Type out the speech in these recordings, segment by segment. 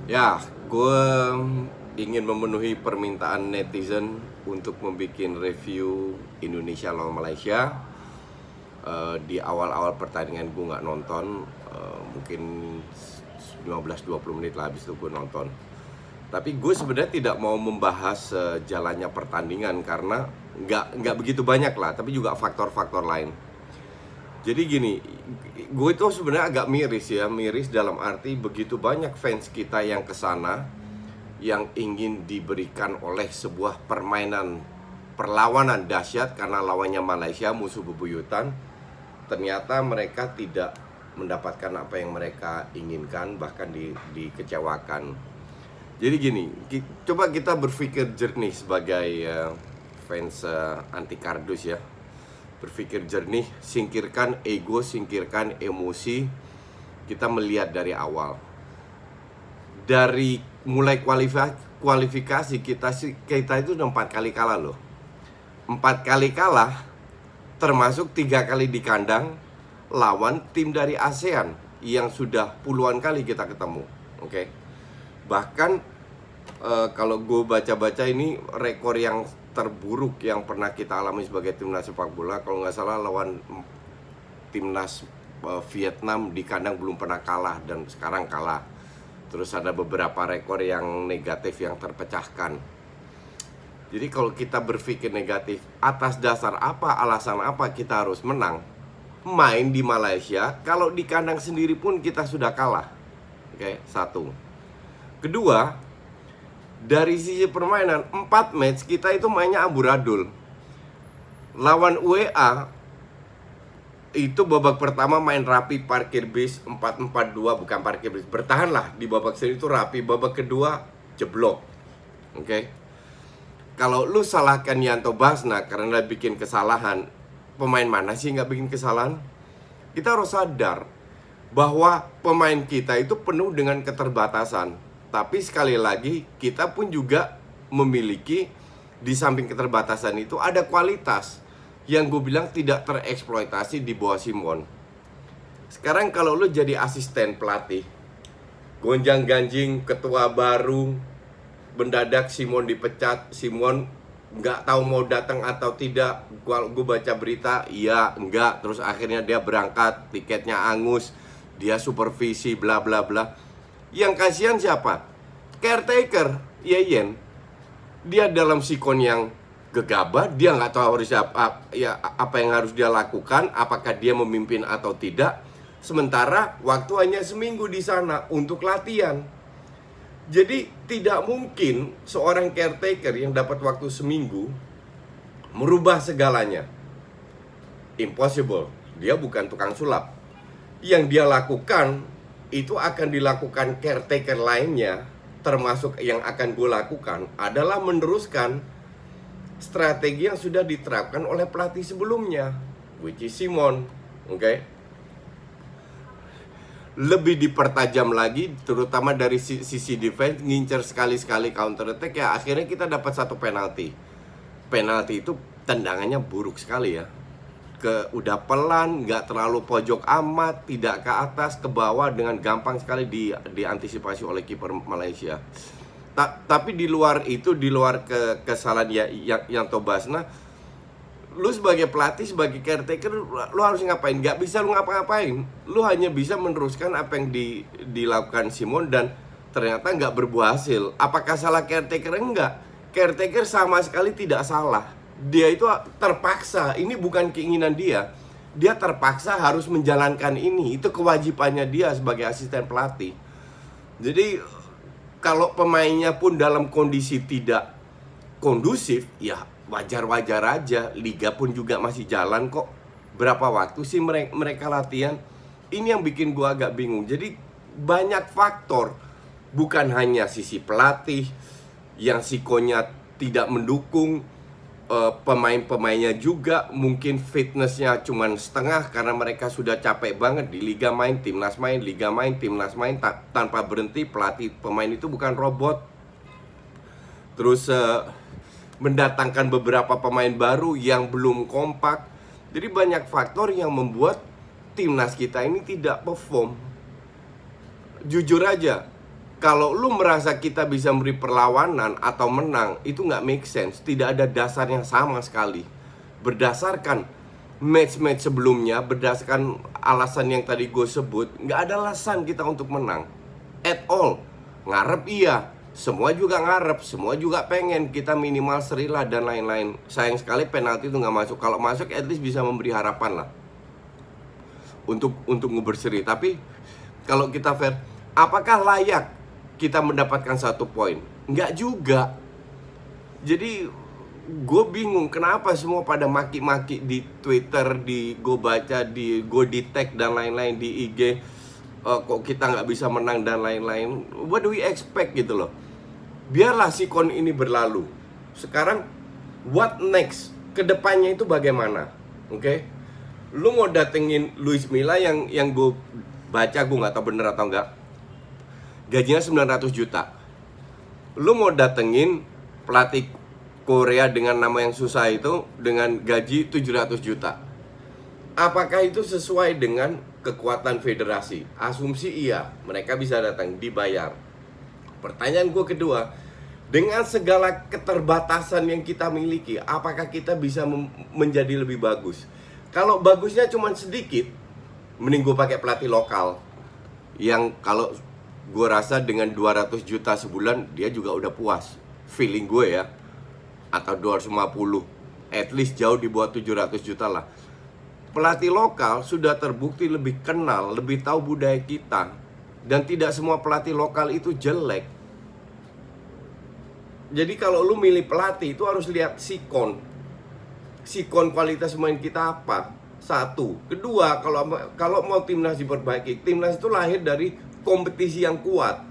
Ya, gue ingin memenuhi permintaan netizen untuk membuat review Indonesia lawan Malaysia. Di awal-awal pertandingan gue nggak nonton, mungkin 15-20 menit lah habis itu gue nonton. Tapi gue sebenarnya tidak mau membahas jalannya pertandingan karena nggak begitu banyak lah, tapi juga faktor-faktor lain. Jadi gini, gue itu sebenarnya agak miris dalam arti begitu banyak fans kita yang kesana, yang ingin diberikan oleh sebuah perlawanan dahsyat karena lawannya Malaysia, musuh bebuyutan. Ternyata mereka tidak mendapatkan apa yang mereka inginkan, bahkan dikecewakan. Jadi gini, coba kita berpikir jernih sebagai fans anti kardus ya. Berpikir jernih, singkirkan ego, singkirkan emosi. Kita melihat dari awal. Dari mulai kualifikasi kita itu udah 4 kali kalah loh. 4 kali kalah, termasuk 3 kali di kandang lawan tim dari ASEAN yang sudah puluhan kali kita ketemu. Oke. Bahkan kalau gue baca-baca ini rekor yang terburuk yang pernah kita alami sebagai timnas sepak bola, kalau nggak salah lawan timnas Vietnam di kandang belum pernah kalah dan sekarang kalah. Terus ada beberapa rekor yang negatif yang terpecahkan. Jadi kalau kita berpikir negatif, atas dasar apa, alasan apa kita harus menang? Main di Malaysia, kalau di kandang sendiri pun kita sudah kalah. Oke, satu. Kedua, dari sisi permainan, 4 match kita itu mainnya amburadul. Lawan UEA itu babak pertama main rapi, parkir bis 4-4-2, bukan parkir bis, bertahanlah di babak seri itu rapi. Babak kedua jeblok. Oke. Kalau lu salahkan Yanto Basna karena dia bikin kesalahan, pemain mana sih nggak bikin kesalahan? Kita harus sadar bahwa pemain kita itu penuh dengan keterbatasan. Tapi sekali lagi kita pun juga memiliki, di samping keterbatasan itu ada kualitas yang gue bilang tidak tereksploitasi di bawah Simon. Sekarang kalau lu jadi asisten pelatih, gonjang-ganjing, ketua baru, mendadak Simon dipecat, Simon nggak tahu mau datang atau tidak. Gue baca berita, iya, enggak. Terus akhirnya dia berangkat, tiketnya angus, dia supervisi, bla bla bla. Yang kasihan siapa? Caretaker, Yeyen. Dia dalam sikon yang gegabah, dia nggak tahu harus apa yang harus dia lakukan, apakah dia memimpin atau tidak. Sementara waktu hanya seminggu di sana untuk latihan. Jadi tidak mungkin seorang caretaker yang dapat waktu seminggu merubah segalanya. Impossible. Dia bukan tukang sulap. Yang dia lakukan itu akan dilakukan caretaker lainnya, termasuk yang akan gue lakukan adalah meneruskan strategi yang sudah diterapkan oleh pelatih sebelumnya, which is Simon. Oke. Lebih dipertajam lagi, terutama dari sisi defense, ngincer sekali-sekali counter attack, ya akhirnya kita dapat satu penalti. Penalti itu tendangannya buruk sekali ya. Udah pelan, nggak terlalu pojok amat, tidak ke atas, ke bawah, dengan gampang sekali diantisipasi oleh kiper Malaysia. Tapi di luar itu, di luar kesalahan yang Tobasna, lu sebagai pelatih, sebagai caretaker, lu harus ngapain? Gak bisa lu ngapa-ngapain. Lu hanya bisa meneruskan apa yang dilakukan Simon, dan ternyata nggak berbuah hasil. Apakah salah caretaker? Enggak. Caretaker sama sekali tidak salah. Dia itu terpaksa, ini bukan keinginan dia. Dia terpaksa harus menjalankan ini. Itu kewajibannya dia sebagai asisten pelatih. Jadi kalau pemainnya pun dalam kondisi tidak kondusif, ya wajar-wajar aja. Liga pun juga masih jalan kok. Berapa waktu sih mereka latihan? Ini yang bikin gua agak bingung. Jadi banyak faktor, bukan hanya sisi pelatih yang sikonya tidak mendukung, pemain-pemainnya juga mungkin fitnessnya cuman setengah karena mereka sudah capek banget di liga main, timnas main, liga main, timnas main tanpa berhenti. Pelatih pemain itu bukan robot. Terus mendatangkan beberapa pemain baru yang belum kompak. Jadi banyak faktor yang membuat timnas kita ini tidak perform. Jujur aja, Kalau lu merasa kita bisa beri perlawanan atau menang, itu nggak make sense. Tidak ada dasarnya sama sekali. Berdasarkan match-match sebelumnya, berdasarkan alasan yang tadi gue sebut, nggak ada alasan kita untuk menang at all. Ngarep iya, semua juga ngarep, semua juga pengen kita minimal seri lah dan lain-lain. Sayang sekali penalti itu nggak masuk. Kalau masuk at least bisa memberi harapan lah untuk ngeberseri. Tapi kalau kita fair, apakah layak kita mendapatkan 1 poin? Nggak juga. Jadi gue bingung kenapa semua pada maki-maki di Twitter, gue baca, gue di tag dan lain-lain di IG. Kok kita nggak bisa menang dan lain-lain. What do we expect gitu loh. Biarlah sikon ini berlalu. Sekarang what next? Kedepannya itu bagaimana? Oke? Lu mau datengin Luis Milla yang gue baca, gue nggak tahu bener atau enggak, gajinya 900 juta. Lu mau datengin pelatih Korea dengan nama yang susah itu dengan gaji 700 juta. Apakah itu sesuai dengan kekuatan federasi? Asumsi iya, mereka bisa datang, dibayar. Pertanyaan gue kedua, dengan segala keterbatasan yang kita miliki, apakah kita bisa menjadi lebih bagus? Kalau bagusnya cuma sedikit, mending gue pakai pelatih lokal. Yang kalau gue rasa dengan 200 juta sebulan, dia juga udah puas. Feeling gue ya. Atau 250. At least jauh di bawah 700 juta lah. Pelatih lokal sudah terbukti lebih kenal, lebih tahu budaya kita. Dan tidak semua pelatih lokal itu jelek. Jadi kalau lu milih pelatih itu harus lihat sikon kualitas main kita apa. Satu. Kedua, kalau mau timnas diperbaiki, timnas itu lahir dari kompetisi yang kuat.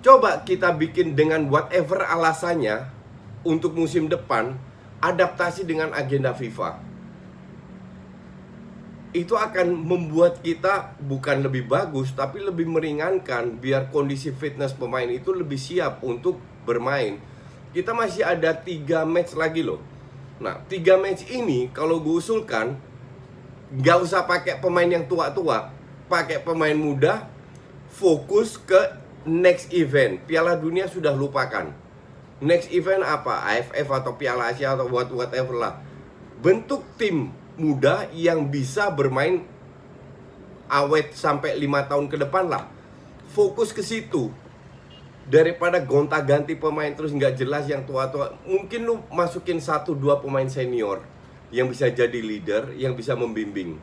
Coba kita bikin dengan whatever alasannya untuk musim depan, adaptasi dengan agenda FIFA. Itu akan membuat kita bukan lebih bagus, tapi lebih meringankan, biar kondisi fitness pemain itu lebih siap untuk bermain. Kita masih ada 3 match lagi loh. Nah, 3 match ini kalau gue usulkan, nggak usah pakai pemain yang tua-tua, pakai pemain muda, fokus ke next event. Piala Dunia sudah lupakan. Next event apa? AFF atau Piala Asia atau whatever lah. Bentuk tim muda yang bisa bermain awet sampai 5 tahun ke depan lah. Fokus ke situ. Daripada gonta-ganti pemain terus nggak jelas yang tua-tua. Mungkin lu masukin 1-2 pemain senior yang bisa jadi leader, yang bisa membimbing.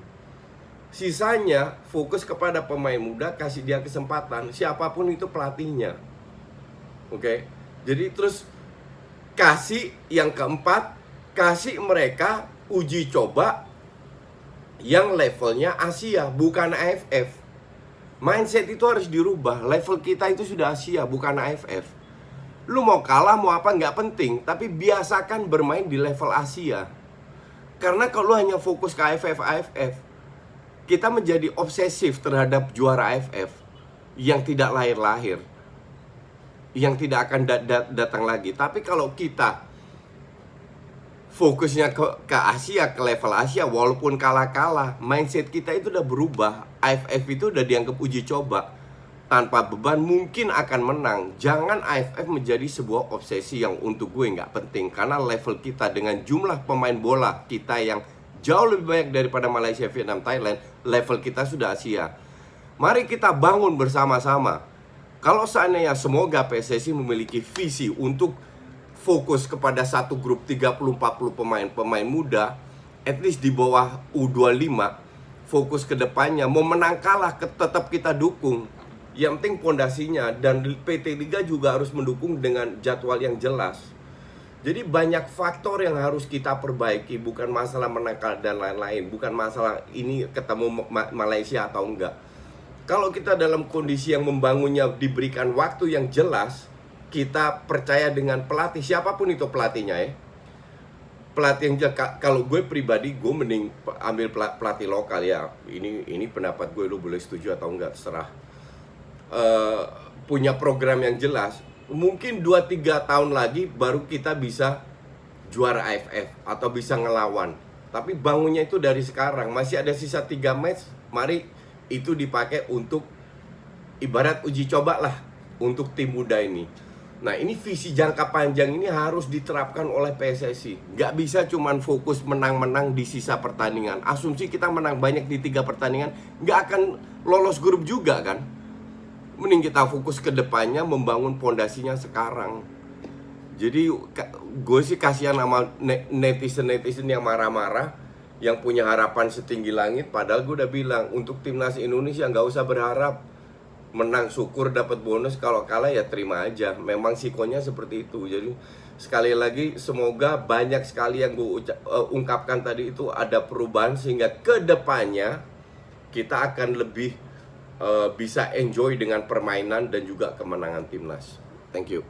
Sisanya fokus kepada pemain muda, kasih dia kesempatan, siapapun itu pelatihnya. Oke? Jadi terus kasih yang keempat, kasih mereka uji coba yang levelnya Asia, bukan AFF. Mindset itu harus dirubah. Level kita itu sudah Asia, bukan AFF. Lu mau kalah, mau apa, nggak penting. Tapi biasakan bermain di level Asia. Karena kalau hanya fokus ke AFF, kita menjadi obsesif terhadap juara AFF yang tidak lahir-lahir, yang tidak akan datang lagi. Tapi kalau kita fokusnya ke Asia, ke level Asia, walaupun kalah-kalah, mindset kita itu udah berubah. AFF itu udah dianggap uji coba. Tanpa beban mungkin akan menang. Jangan AFF menjadi sebuah obsesi yang untuk gue nggak penting. Karena level kita dengan jumlah pemain bola kita yang jauh lebih banyak daripada Malaysia, Vietnam, Thailand, level kita sudah Asia. Mari kita bangun bersama-sama. Kalau seandainya semoga PSSI memiliki visi untuk fokus kepada satu grup 30-40 pemain muda, at least di bawah U25, fokus ke depannya, mau menang kalah tetap kita dukung. Yang penting pondasinya, dan PT Liga juga harus mendukung dengan jadwal yang jelas. Jadi banyak faktor yang harus kita perbaiki, bukan masalah menang kalah dan lain-lain, bukan masalah ini ketemu Malaysia atau enggak. Kalau kita dalam kondisi yang membangunnya diberikan waktu yang jelas, kita percaya dengan pelatih, siapapun itu pelatihnya ya. Pelatih yang kalau gue pribadi, gue mending ambil pelatih lokal ya. Ini pendapat gue, lu boleh setuju atau enggak, terserah. Punya program yang jelas. Mungkin 2-3 tahun lagi baru kita bisa juara AFF atau bisa ngelawan. Tapi bangunnya itu dari sekarang. Masih ada sisa 3 match, mari itu dipakai untuk ibarat uji coba lah untuk tim muda ini. Nah, ini visi jangka panjang ini harus diterapkan oleh PSSI. Nggak bisa cuman fokus menang-menang di sisa pertandingan. Asumsi kita menang banyak di 3 pertandingan, nggak akan lolos grup juga kan. Mending kita fokus ke depannya, membangun pondasinya sekarang. Jadi gue sih kasihan sama netizen-netizen yang marah-marah, yang punya harapan setinggi langit. Padahal gue udah bilang, untuk timnas Indonesia nggak usah berharap menang, syukur dapat bonus, kalau kalah ya terima aja. Memang sikonya seperti itu. Jadi sekali lagi, semoga banyak sekali yang gue ungkapkan tadi itu ada perubahan, sehingga kedepannya kita akan lebih bisa enjoy dengan permainan dan juga kemenangan timnas. Thank you.